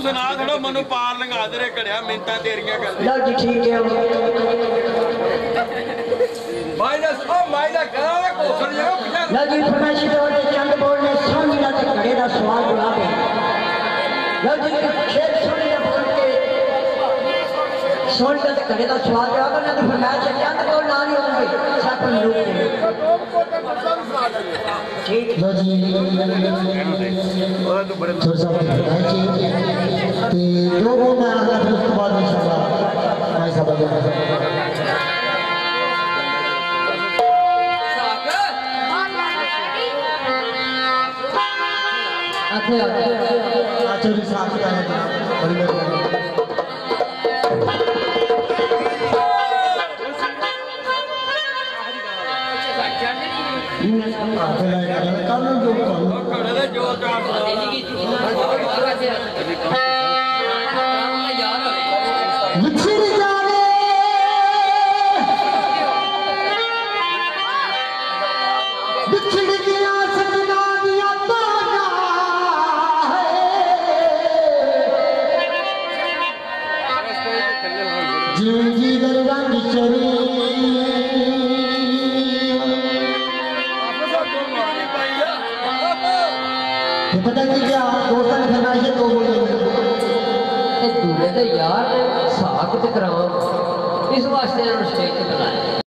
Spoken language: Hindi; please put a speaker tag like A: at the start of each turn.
A: सुना थोड़ा मनु पार लंघा दे घड़िया मिनटा तेरिया कर
B: लो जी ठीक है लो जी फरमाइश और चंद बोल ने सोनी दा घड़े दा सवाल जवाब है लो जी शेर सोनी दा बोल के सोनी दा घड़े दा सवाल जवाब ने तो फरमाइश चंद बोल ना ही होंगे सब लोग ठीक
C: लो जी थोड़ा सा ते लोगों में आना फिर उसके बाद इंशाल्लाह मैं सब आते भी साथ ही आए बड़ी पता नहीं क्या दोस्तों ने फरमाइश तो बोले
B: दूल्हे तो यार साग ते कराओ इस वास्ते स्टेज पे बुलाया